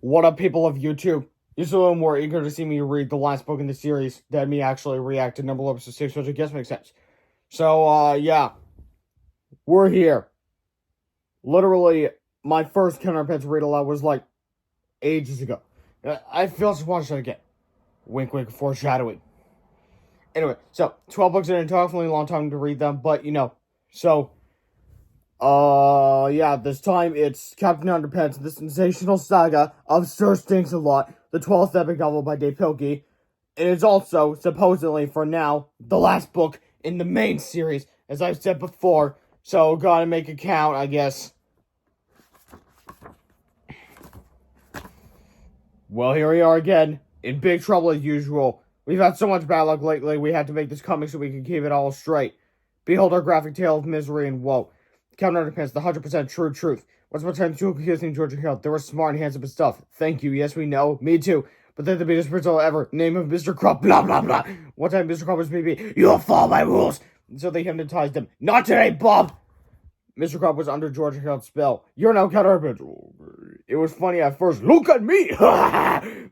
What up, people of YouTube? You're so a little more eager to see me read the last book in the series than me actually react to number episode 6, which I guess makes sense. So, yeah. We're here. Literally, my first Underpants Read-Aloud was like ages ago. I feel just watched it again. Wink, wink, foreshadowing. Anyway, so 12 books in a definitely a long time to read them, but so yeah, this time it's Captain Underpants, the sensational saga of Sir Stinks-A-Lot, the 12th epic novel by Dave Pilkey. And it's also, supposedly, for now, the last book in the main series, as I've said before, so gotta make it count, I guess. Well, here we are again, in big trouble as usual. We've had so much bad luck lately, we had to make this comic so we can keep it all straight. Behold our graphic tale of misery and woe. Captain Underpants, the 100% true truth. Once upon a time, two accusing Georgia Hill. They were smart and handsome and stuff. Thank you, yes we know, me too. But they're the biggest principal ever. Name of Mr. Crump, blah blah blah. One time Mr. Crump was maybe, you'll follow my rules. So they hypnotized him. Not today, Bob! Mr. Crump was under Georgia Hill's spell. You're now Captain Underpants. It was funny at first. Look at me!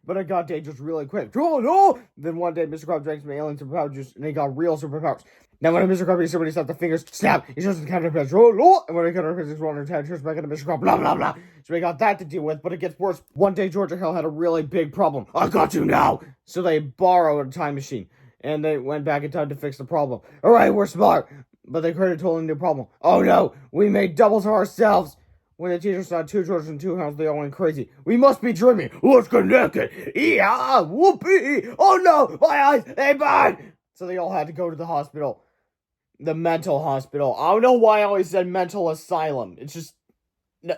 But it got dangerous really quick. Oh no! Then one day, Mr. Crump drank some alien superpower juice, and he got real superpowers. Now when Mr. Crump somebody snapped the fingers, snap, he shows the Captain Underpants. Oh no! And when Captain Underpants is rolling his head, turns back into Mr. Crump, blah blah blah. So we got that to deal with, but it gets worse. One day, Georgia Hill had a really big problem. I got you now! So they borrowed a time machine, and they went back in time to fix the problem. Alright, we're smart. But they created a totally new problem. Oh no, we made doubles of ourselves. When the teacher saw two Georges and two Hounds, they all went crazy. We must be dreaming. Let's get naked. Yeah, whoopee. Oh no, my eyes, they burn. So they all had to go to the hospital. The mental hospital. I don't know why I always said mental asylum. It's just,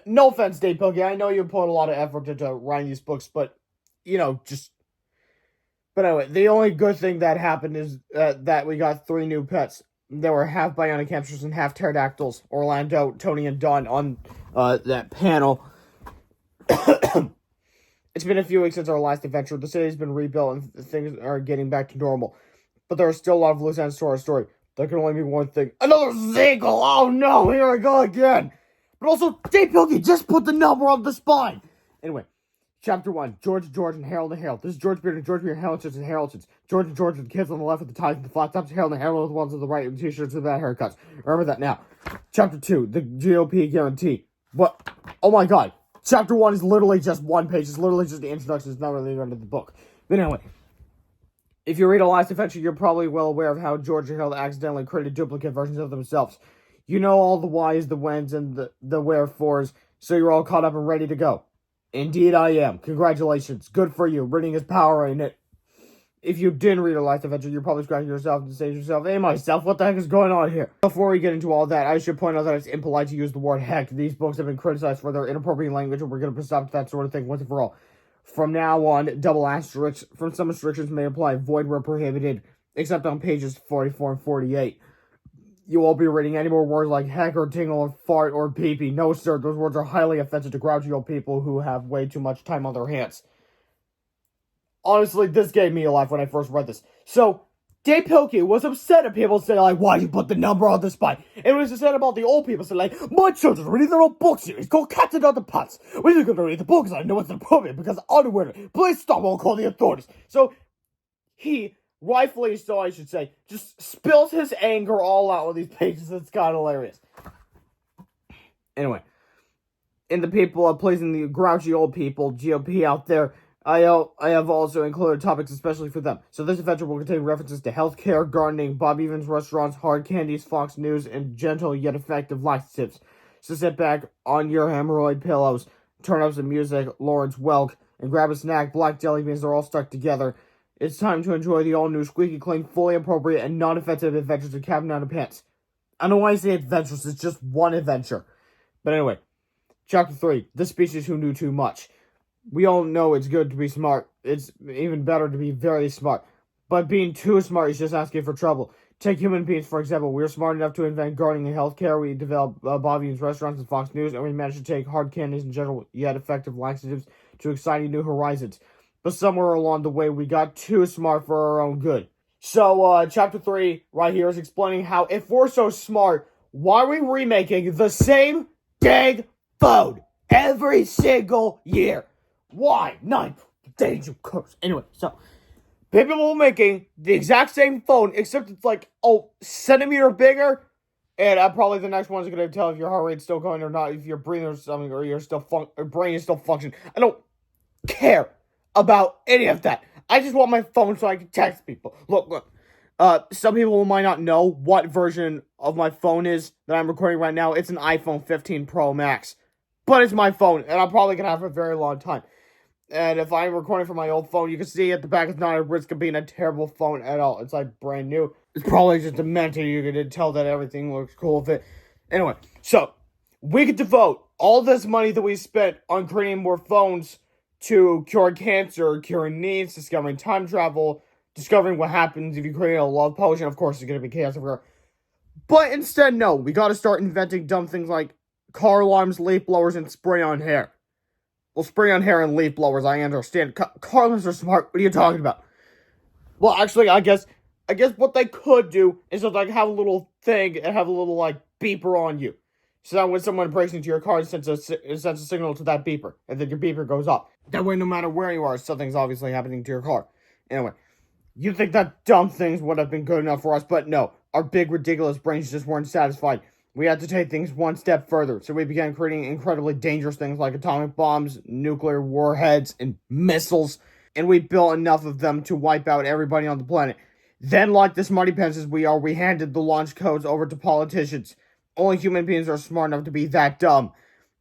no offense, Dave Pilkey. I know you put a lot of effort into writing these books, but, just. But anyway, the only good thing that happened is that we got 3 new pets. There were half bionic hamsters and half pterodactyls. Orlando, Tony, and Don on that panel. It's been a few weeks since our last adventure. The city's been rebuilt and things are getting back to normal. But there are still a lot of loose ends to our story. There can only be one thing. Another sequel! Oh no, here I go again! But also, Dave Pilkey just put the number on the spine! Anyway. Chapter 1, George, and Harold and Harold. This is George Beard and George Beard, Haroldsons and Haroldsons. George with the kids on the left with the ties and the flat tops. Harold and Harold with the ones on the right with t-shirts with bad haircuts. Remember that now. Chapter 2, the GOP guarantee. What? Oh my god. Chapter 1 is literally just one page. It's literally just the introduction. It's not really under the book. But anyway. If you read A Last Adventure, you're probably well aware of how George and Harold accidentally created duplicate versions of themselves. You know all the whys, the whens, and the wherefores, so you're all caught up and ready to go. Indeed I am. Congratulations. Good for you. Reading is power, ain't it? If you didn't read A Last Adventure, you're probably scratching yourself and saying to yourself, hey, myself, what the heck is going on here? Before we get into all that, I should point out that it's impolite to use the word heck. These books have been criticized for their inappropriate language, and we're going to stop that sort of thing once and for all. From now on, double asterisks from some restrictions may apply. Void where prohibited, except on pages 44 and 48. You won't be reading any more words like heck or tingle or fart or pee-pee. No, sir, those words are highly offensive to grouchy old people who have way too much time on their hands. Honestly, this gave me a laugh when I first read this. So, Dave Pilkey was upset at people saying, like, why'd you put the number on the spine? And it was upset about the old people saying, like, my children are reading their own book series called Captain Underpants. We're going to read the book because I know it's inappropriate because I'm unaware. Please stop, I'll call the authorities. So, he, rightfully so I should say, just spills his anger all out on these pages. It's kind of hilarious. Anyway, in the people pleasing the grouchy old people, GOP out there, I have also included topics especially for them. So this adventure will contain references to healthcare, gardening, Bob Evans restaurants, hard candies, Fox News, and gentle yet effective laxatives. So sit back on your hemorrhoid pillows, turn up some music, Lawrence Welk, and grab a snack. Black jelly beans are all stuck together. It's time to enjoy the all-new, squeaky clean, fully appropriate, and non-offensive adventures of Captain Underpants. I don't know why I say adventures, it's just one adventure. But anyway, Chapter 3, The Species Who Knew Too Much. We all know it's good to be smart. It's even better to be very smart. But being too smart is just asking for trouble. Take human beings, for example. We were smart enough to invent gardening and healthcare. We developed Bobby's restaurants and Fox News, and we managed to take hard candies and gentle yet effective laxatives to exciting new horizons. But somewhere along the way, we got too smart for our own good. So, Chapter 3 right here is explaining how, if we're so smart, why are we remaking the same dang phone every single year? Why? Ninth. Danger curse. Anyway, so people are making the exact same phone, except it's like, centimeter bigger. And probably the next one's going to tell if your heart rate's still going or not, if your breathing or something, or your brain is still functioning. I don't care about any of that. I just want my phone so I can text people. Look. Some people might not know what version of my phone is that I'm recording right now. It's an iPhone 15 Pro Max. But it's my phone, and I'm probably going to have it for a very long time. And if I'm recording from my old phone, you can see at the back it's not at risk of being a terrible phone at all. It's like brand new. It's probably just a mentor. You can tell that everything looks cool with it. Anyway, so we could devote all this money that we spent on creating more phones to cure cancer, curing needs, discovering time travel, discovering what happens if you create a love potion. Of course, it's going to be chaos everywhere. But instead, no. We got to start inventing dumb things like car alarms, leaf blowers, and spray-on hair. Well, spray-on hair and leaf blowers, I understand. Car alarms are smart. What are you talking about? Well, actually, I guess what they could do is just, like, have a little thing and have a little, like, beeper on you. So that when someone breaks into your car, it sends a signal to that beeper. And then your beeper goes off. That way, no matter where you are, something's obviously happening to your car. Anyway, you think that dumb things would have been good enough for us, but no. Our big, ridiculous brains just weren't satisfied. We had to take things one step further, so we began creating incredibly dangerous things like atomic bombs, nuclear warheads, and missiles, and we built enough of them to wipe out everybody on the planet. Then, like the smarty pants as we are, we handed the launch codes over to politicians. Only human beings are smart enough to be that dumb.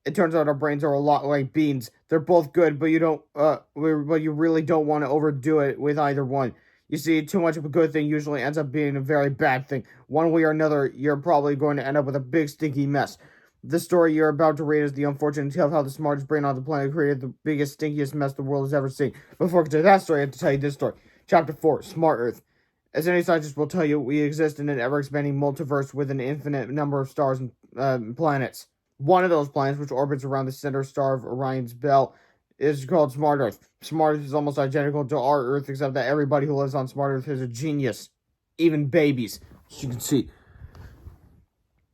It turns out our brains are a lot like beans. They're both good, but you really don't want to overdo it with either one. You see, too much of a good thing usually ends up being a very bad thing. One way or another, you're probably going to end up with a big, stinky mess. The story you're about to read is the unfortunate tale of how the smartest brain on the planet created the biggest, stinkiest mess the world has ever seen. Before I get to that story, I have to tell you this story. Chapter 4, Smart Earth. As any scientist will tell you, we exist in an ever-expanding multiverse with an infinite number of stars and planets. One of those planets, which orbits around the center star of Orion's belt, is called Smart Earth. Smart Earth is almost identical to our Earth, except that everybody who lives on Smart Earth is a genius. Even babies, as you can see.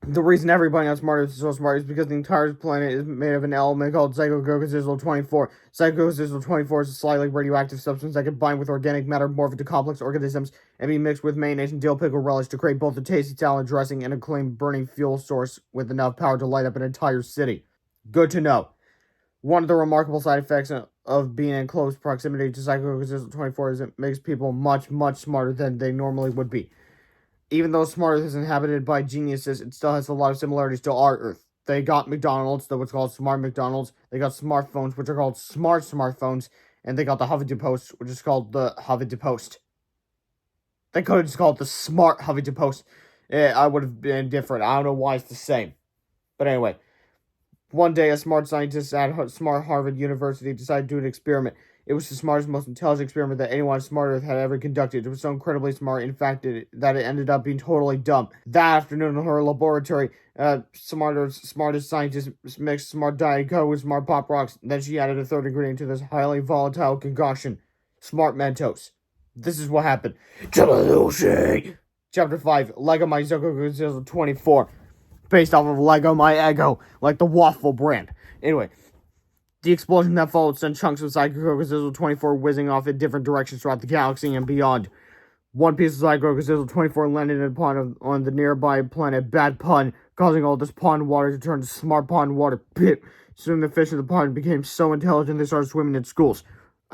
The reason everybody on Smart Earth is so smart is because the entire planet is made of an element called Psychogocosisl-24. Psychogocosisl-24 is a slightly radioactive substance that can bind with organic matter, morph into complex organisms, and be mixed with mayonnaise and dill pickle relish to create both a tasty salad dressing and a clean burning fuel source with enough power to light up an entire city. Good to know. One of the remarkable side effects of being in close proximity to Psychogocosisl-24 is it makes people much, much smarter than they normally would be. Even though Smart Earth is inhabited by geniuses, it still has a lot of similarities to our Earth. They got McDonald's, what's called Smart McDonald's. They got smartphones, which are called Smart Smartphones. And they got the Huffington Post, which is called the Huffington Post. They could have just called it the Smart Huffington Post. I would have been different. I don't know why it's the same. But anyway. One day, a smart scientist at smart Harvard University decided to do an experiment. It was the smartest, most intelligent experiment that anyone on Smart Earth had ever conducted. It was so incredibly smart, in fact, that it ended up being totally dumb. That afternoon in her laboratory, Smart Earth's smartest scientist mixed smart Diet Coke with smart Pop Rocks. Then she added a third ingredient to this highly volatile concoction, Smart Mentos. This is what happened. Chapter 5, Lego My Psychogocosisl 24. Based off of Lego My Ego, like the waffle brand. Anyway, the explosion that followed sent chunks of Psychogocosisl-24 whizzing off in different directions throughout the galaxy and beyond. One piece of Psychogocosisl-24 landed in a pond on the nearby planet Bad Pun, causing all this pond water to turn to smart pond water. Soon the fish in the pond became so intelligent they started swimming in schools.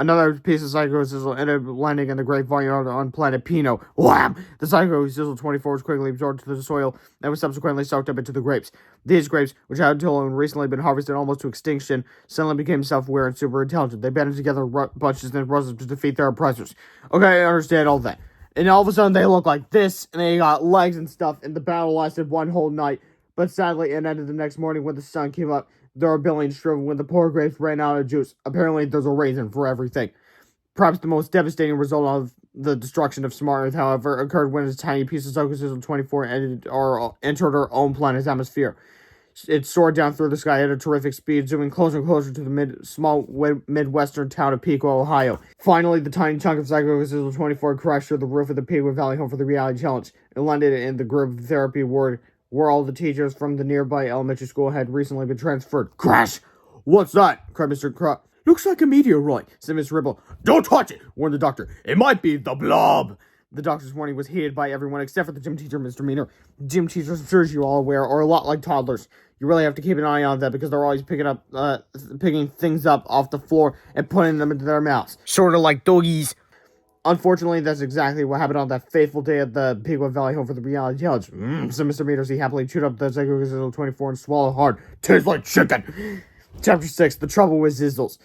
Another piece of Psychogocosisl ended up landing in the Great Vineyard on planet Pino. Wham! The Psychogocosisl-24 was quickly absorbed to the soil and was subsequently soaked up into the grapes. These grapes, which had until recently been harvested almost to extinction, suddenly became self-aware and super intelligent. They banded together bunches and rose up to defeat their oppressors. Okay, I understand all that. And all of a sudden they look like this, and they got legs and stuff, and the battle lasted one whole night. But sadly, it ended the next morning when the sun came up. Their rebellion shriveled when the poor grapes ran out of juice. Apparently, there's a reason for everything. Perhaps the most devastating result of the destruction of Smart Earth, however, occurred when a tiny piece of Psychogocosisl-24 entered our own planet's atmosphere. It soared down through the sky at a terrific speed, zooming closer and closer to the small midwestern town of Pico, Ohio. Finally, the tiny chunk of Psychogocosisl-24 crashed through the roof of the Pico Valley home for the reality challenge. It landed in the group therapy ward, where all the teachers from the nearby elementary school had recently been transferred. Crash! What's that? Cried Mr. Crop. Looks like a meteorite, said Miss Ribble. Don't touch it, warned the doctor. It might be the blob. The doctor's warning was heeded by everyone except for the gym teacher, Mr. Meaner. Gym teachers, I'm sure as you're all aware, are a lot like toddlers. You really have to keep an eye on them because they're always picking things up off the floor and putting them into their mouths. Sort of like doggies. Unfortunately, that's exactly what happened on that fateful day at the Pigwood Valley home for the Read-Aloud challenge. So Mr. Meters, he happily chewed up the Zygogozizzle 24 and swallowed hard. Tastes like chicken! Chapter 6, The Trouble with Zizzles.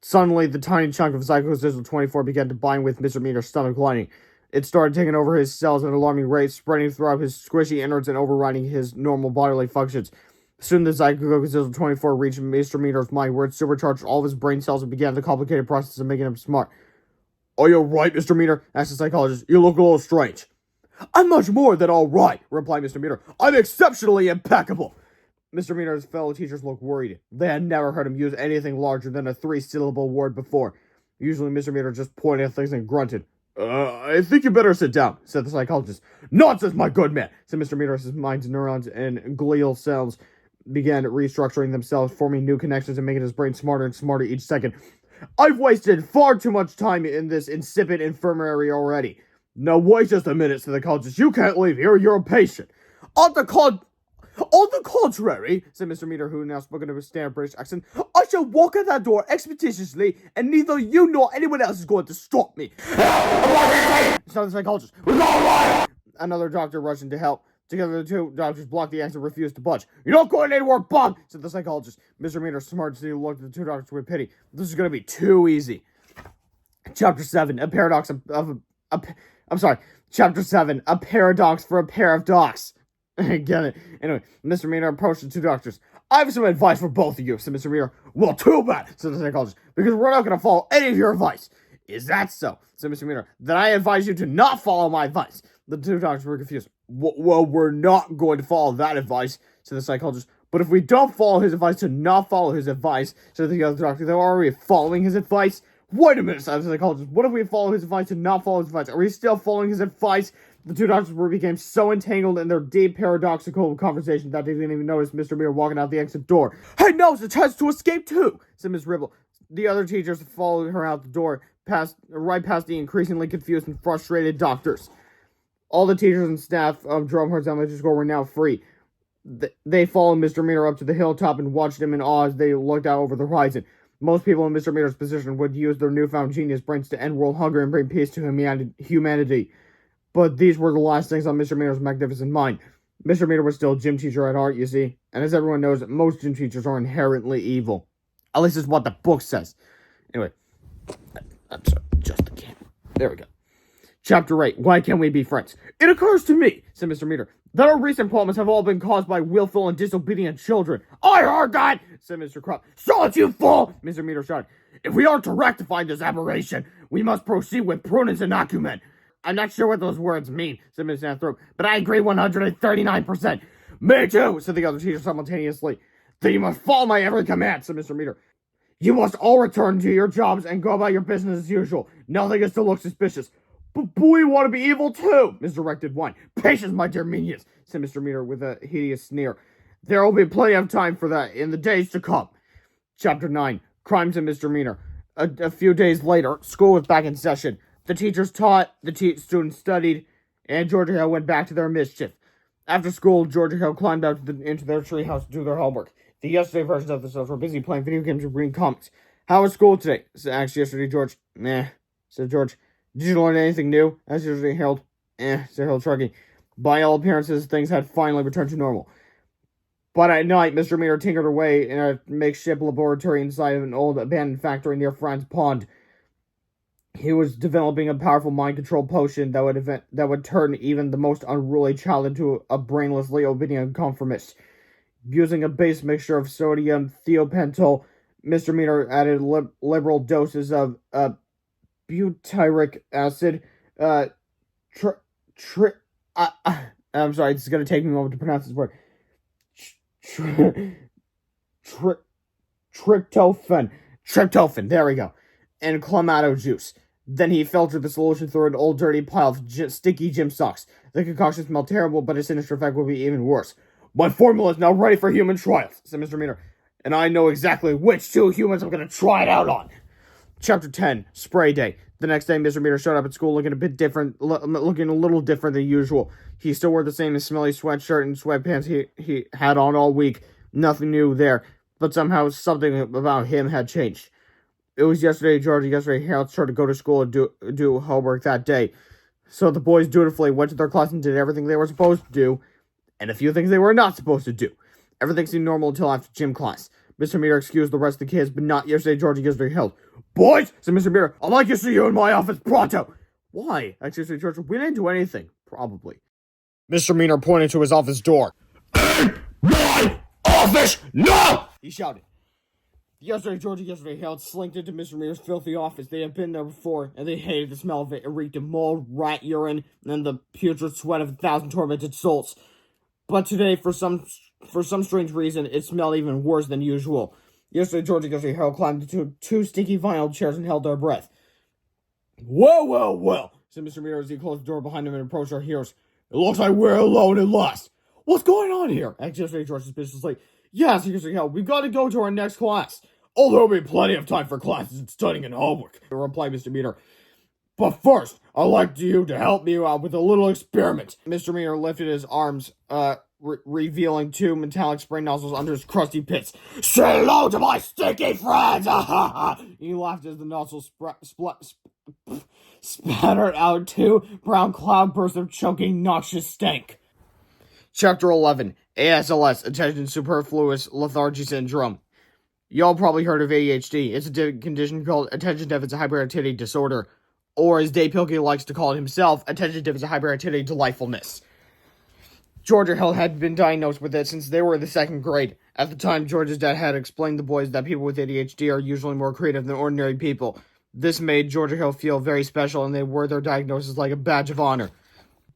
Suddenly, the tiny chunk of Zygogozizzle 24 began to bind with Mr. Meter's stomach lining. It started taking over his cells at an alarming rate, spreading throughout his squishy innards and overriding his normal bodily functions. Soon the Zygogozizzle 24 reached Mr. Meter's mind, where it supercharged all of his brain cells and began the complicated process of making him smart. Are you right, Mr. Meter? Asked the psychologist. You look a little strange. I'm much more than all right, replied Mr. Meter. I'm exceptionally impeccable. Mr. Meter's fellow teachers looked worried. They had never heard him use anything larger than a 3-syllable word before. Usually Mr. Meter just pointed at things and grunted. I think you better sit down, said the psychologist. Nonsense, my good man, said Mr. Meter as his mind's neurons and glial cells began restructuring themselves, forming new connections and making his brain smarter and smarter each second. I've wasted far too much time in this insipid infirmary already. No, wait just a minute, said the psychologist. You can't leave here, you're a patient. On the contrary, said Mr. Meter, who now spoke in a standard British accent, I shall walk out that door expeditiously, and neither you nor anyone else is going to stop me. Shouted the psychologist. We're going away! Another doctor rushed in to help. Together, the two doctors blocked the exit and refused to budge. You're not going anywhere, Bob, said the psychologist. Mr. Meter smartly looked at the two doctors with pity. This is going to be too easy. Chapter 7, A Paradox Chapter 7, A Paradox for a Pair of Docs. Get it. Anyway, Mr. Meter approached the two doctors. I have some advice for both of you, said Mr. Meter. Well, too bad, said the psychologist, because we're not going to follow any of your advice. Is that so? Said Mr. Meter. Then I advise you to not follow my advice. The two doctors were confused. Well, we're not going to follow that advice, said the psychologist. But if we don't follow his advice to not follow his advice, said the other doctor, then are we following his advice? Wait a minute, said the psychologist. What if we follow his advice to not follow his advice? Are we still following his advice? The two doctors became so entangled in their deep paradoxical conversation that they didn't even notice Mr. Meter walking out the exit door. Hey, no, it's a chance to escape too, said Miss Ribble. The other teachers followed her out the door, right past the increasingly confused and frustrated doctors. All the teachers and staff of Drumheart's elementary school were now free. They followed Mr. Meter up to the hilltop and watched him in awe as they looked out over the horizon. Most people in Mr. Meter's position would use their newfound genius brains to end world hunger and bring peace to humanity. But these were the last things on Mr. Meter's magnificent mind. Mr. Meter was still a gym teacher at heart, you see. And as everyone knows, most gym teachers are inherently evil. At least it's what the book says. Anyway. I'm sorry, just the camera. There we go. Chapter 8, Why Can't We Be Friends? It occurs to me, said Mr. Meter, that our recent problems have all been caused by willful and disobedient children. I heard that, said Mr. Crump. Silence, you fool, Mr. Meter shouted. If we are to rectify this aberration, we must proceed with prudence and acumen. I'm not sure what those words mean, said Miss Anthrop, but I agree 139%. Me too, said the other teacher simultaneously. Then you must follow my every command, said Mr. Meter. You must all return to your jobs and go about your business as usual. Nothing is to look suspicious. But we want to be evil too, misdirected one. Patience, my dear minions, said Mr. Meter with a hideous sneer. There will be plenty of time for that in the days to come. Chapter 9, Crimes and Misdemeanor. A few days later, school was back in session. The teachers taught, the students studied, and Georgia Hill went back to their mischief. After school, Georgia Hill climbed out into their treehouse to do their homework. The yesterday versions of themselves were busy playing video games and reading comics. How was school today? Asked yesterday George. Meh, said George. Did you learn anything new? Asked yesterday Harold. Said Harold shrugging. By all appearances, things had finally returned to normal. But at night, Mr. Meter tinkered away in a makeshift laboratory inside of an old abandoned factory near Franz Pond. He was developing a powerful mind control potion that would turn even the most unruly child into a brainlessly obedient conformist. Using a base mixture of sodium thiopental, Mr. Meter added liberal doses of butyric acid. I'm sorry, this is going to take me a moment to pronounce this word. Tryptophan, there we go. And clamato juice. Then he filtered the solution through an old dirty pile of sticky gym socks. The concoction smelled terrible, but its sinister effect would be even worse. My formula is now ready for human trials, said Mr. Meter. and I know exactly which two humans I'm going to try it out on. Chapter 10, Spray Day. The next day, Mr. Meter showed up at school looking a bit different, looking a little different than usual. He still wore the same smelly sweatshirt and sweatpants he had on all week. Nothing new there, but somehow something about him had changed. It was yesterday Harold started to go to school and do homework that day. So the boys dutifully went to their class and did everything they were supposed to do, and a few things they were not supposed to do. Everything seemed normal until after gym class. Mr. Meter excused the rest of the kids, but not yesterday Harold. "Boys," said Mr. Meter, "I'd like to see you in my office pronto." "Why?" asked yesterday George. "We didn't do anything." "Probably." Mr. Meter pointed to his office door. "In my office, no!" he shouted. Yesterday Harold slinked into Mr. Meter's filthy office. They had been there before, and they hated the smell of it. It reeked of mold, rat urine, and the putrid sweat of 1,000 tormented souls. But today, for some strange reason, it smelled even worse than usual. Yesterday Harold climbed into two stinky vinyl chairs and held their breath. Well, said Mr. Meter as he closed the door behind him and approached our heroes. "It looks like we're alone at last." "What's going on here?" asked yesterday George suspiciously. "Yes, Harold, we've got to go to our next class." "Oh, there'll be plenty of time for classes and studying and homework," replied Mr. Meter. "But first, I'd like you to help me out with a little experiment." Mr. Meter lifted his arms, revealing two metallic spray nozzles under his crusty pits. "Say hello to my stinky friends!" He laughed as the nozzles spattered out two brown cloudbursts of choking, noxious stank. Chapter 11, ASLS, Attention Superfluous Lethargy Syndrome. Y'all probably heard of ADHD. It's a condition called Attention Deficit Hyperactivity Disorder, or as Dave Pilkey likes to call it himself, Attention Deficit Hyperactivity Delightfulness. Georgia Hill had been diagnosed with it since they were in the second grade. At the time, George's dad had explained to the boys that people with ADHD are usually more creative than ordinary people. This made Georgia Hill feel very special, and they wore their diagnosis like a badge of honor.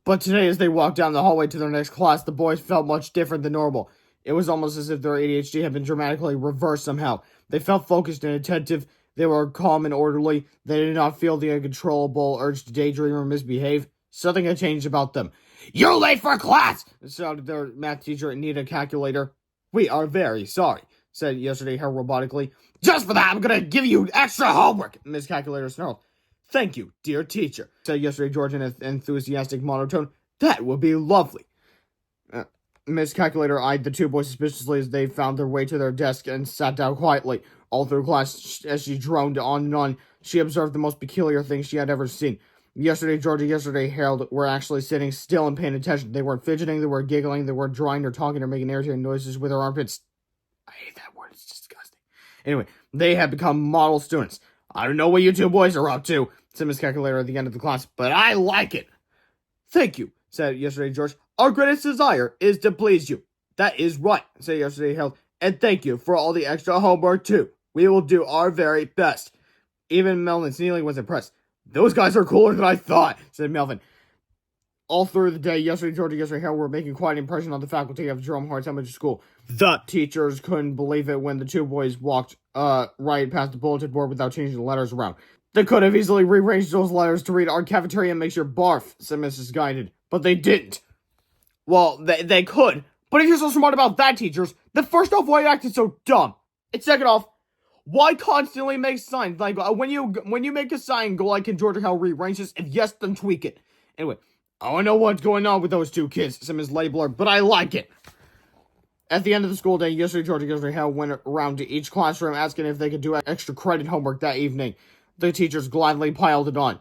But today, as they walked down the hallway to their next class, the boys felt much different than normal. It was almost as if their ADHD had been dramatically reversed somehow. They felt focused and attentive. They were calm and orderly. They did not feel the uncontrollable urge to daydream or misbehave. Something had changed about them. "You're late for class!" shouted their math teacher, Anita Calculator. "We are very sorry," said yesterday Harold robotically. "Just for that, I'm going to give you extra homework," Miss Calculator snarled. "Thank you, dear teacher," said yesterday George in an enthusiastic monotone. "That would be lovely." Miss Calculator eyed the two boys suspiciously as they found their way to their desk and sat down quietly. All through class, as she droned on and on, she observed the most peculiar things she had ever seen. Yesterday Harold were actually sitting still and paying attention. They weren't fidgeting, they weren't giggling, they weren't drawing or talking or making irritating noises with their armpits. I hate that word, it's disgusting. Anyway, they had become model students. "I don't know what you two boys are up to," said Miss Calculator at the end of the class, "but I like it." "Thank you," said yesterday George. "Our greatest desire is to please you." "That is right," said yesterday Harold. "And thank you for all the extra homework, too. We will do our very best." Even Melvin Snealy was impressed. "Those guys are cooler than I thought," said Melvin. All through the day, yesterday Harold were making quite an impression on the faculty of Jerome Hart's Elementary School. The teachers couldn't believe it when the two boys walked right past the bulletin board without changing the letters around. "They could have easily rearranged those letters to read 'Our cafeteria makes your barf,'" said Mrs. Guided. "But they didn't." "Well, they could. But if you're so smart about that, teachers, then first off, why you acted so dumb? And second off, why constantly make signs? Like, when you make a sign, go like, "Can Georgia Hill rearrange this?" If yes, then tweak it. Anyway, I don't know what's going on with those two kids, said Ms. Labeler, but I like it. At the end of the school day, yesterday Hill went around to each classroom asking if they could do extra credit homework that evening. The teachers gladly piled it on.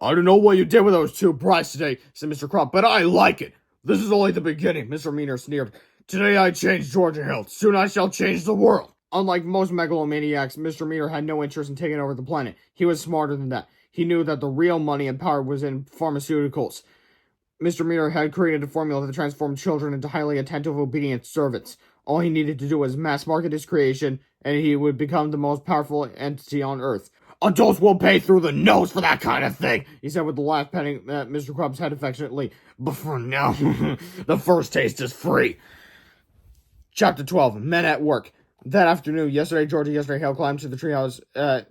"I don't know what you did with those two brides today," said Mr. Crump, "but I like it. This is only the beginning," Mr. Meter sneered. "Today I changed Georgia Hill. Soon I shall change the world." Unlike most megalomaniacs, Mr. Meter had no interest in taking over the planet. He was smarter than that. He knew that the real money and power was in pharmaceuticals. Mr. Meter had created a formula that transformed children into highly attentive, obedient servants. All he needed to do was mass market his creation, and he would become the most powerful entity on Earth. "Adults will pay through the nose for that kind of thing," he said with a laugh, patting Mr. Crumb's head affectionately. "But for now, the first taste is free." Chapter 12, Men at Work. That afternoon, yesterday Hale climbed to the treehouse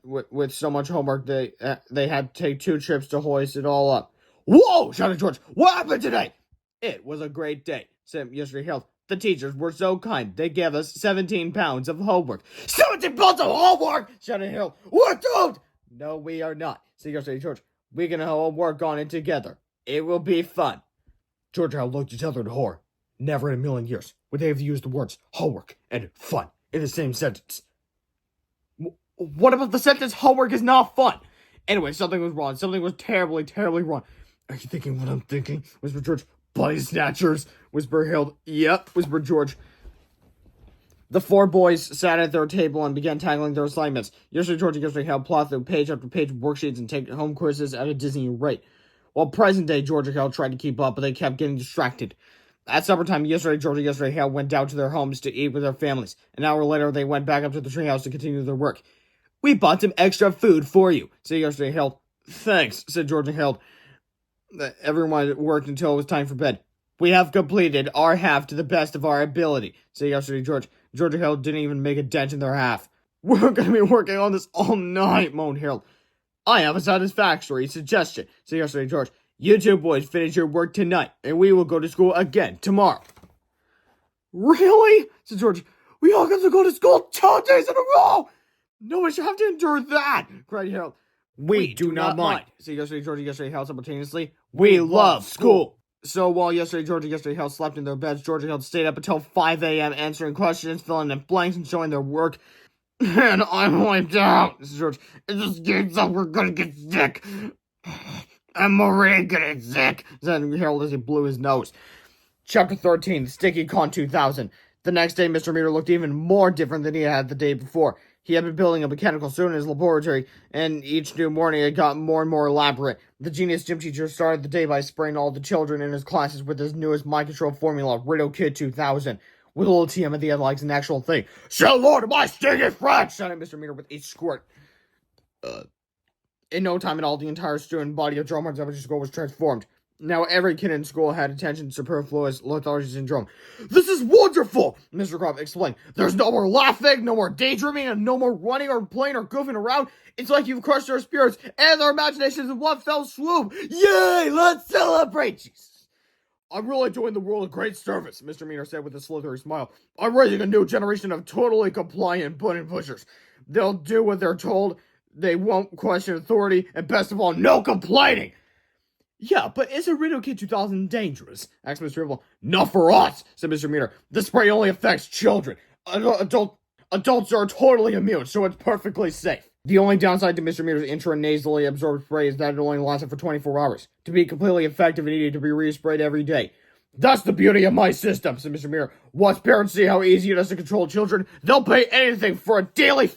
with so much homework they had to take 2 trips to hoist it all up. "Whoa!" shouted George. "What happened today?" "It was a great day," said yesterday Hale. The teachers were so kind. They gave us 17 pounds of homework. 17 pounds of homework! Shouted Harold. We're doomed! No, we are not. So yesterday, George, we can all work on it together. It will be fun. George and Harold looked at each other in horror. Never in a million years would they have used the words homework and fun in the same sentence. What about the sentence homework is not fun? Anyway, something was wrong. Something was terribly, terribly wrong. Are you thinking what I'm thinking? Whispered George. Body snatchers, whispered Harold. Yep, whispered George. The four boys sat at their table and began tackling their assignments. Yesterday, George and yesterday Harold plowed through page after page of worksheets and take home quizzes at a dizzying rate. While present day, George and Harold tried to keep up, but they kept getting distracted. At supper time yesterday, George and yesterday Harold went down to their homes to eat with their families. An hour later, they went back up to the treehouse to continue their work. We bought some extra food for you, said yesterday Harold. Thanks, said George and Harold. Everyone worked until it was time for bed. We have completed our half to the best of our ability, said yesterday George. George and Harold didn't even make a dent in their half. We're going to be working on this all night, moaned Harold. I have a satisfactory suggestion, said yesterday George. You two boys finish your work tonight, and we will go to school again tomorrow. Really? Said George. We all get to go to school 2 days in a row! No one should have to endure that, cried Harold. We do not mind, said yesterday George and yesterday Harold simultaneously. We love school. So while yesterday George and yesterday Harold slept in their beds, George and Harold stayed up until 5 a.m. answering questions, filling in blanks, and showing their work. And I'm wiped out, said George. If this game's up, we're gonna get sick. I'm already getting sick, said Harold as he blew his nose. Chapter 13, Sticky Con 2000. The next day, Mr. Meter looked even more different than he had the day before. He had been building a mechanical suit in his laboratory, and each new morning it got more and more elaborate. The genius gym teacher started the day by spraying all the children in his classes with his newest mind control formula, Read-Aloud 2000. With a little TM at the end like an actual thing. Say hello to my stinky friend! Shouted Mr. Meter with each squirt. In no time at all, the entire student body of Drumheart's elementary school was transformed. Now every kid in school had attention superfluous lethargy syndrome. This is wonderful, Mr. Crop explained. There's no more laughing, no more daydreaming, and no more running or playing or goofing around. It's like you've crushed their spirits and their imaginations in one fell swoop. Yay, let's celebrate! Jesus. I'm really doing the world a great service, Mr. Meter said with a slithery smile. I'm raising a new generation of totally compliant button pushers. They'll do what they're told, they won't question authority, and best of all, no complaining! Yeah, but is a Read-Aloud 2000 dangerous? Asked Mr. Ripple. Not for us, said Mr. Meter. The spray only affects children. Adults are totally immune, so it's perfectly safe. The only downside to Mr. Meter's intranasally absorbed spray is that it only lasted for 24 hours. To be completely effective, it needed to be resprayed every day. That's the beauty of my system, said Mr. Meter. Once parents see how easy it is to control children, they'll pay anything for a daily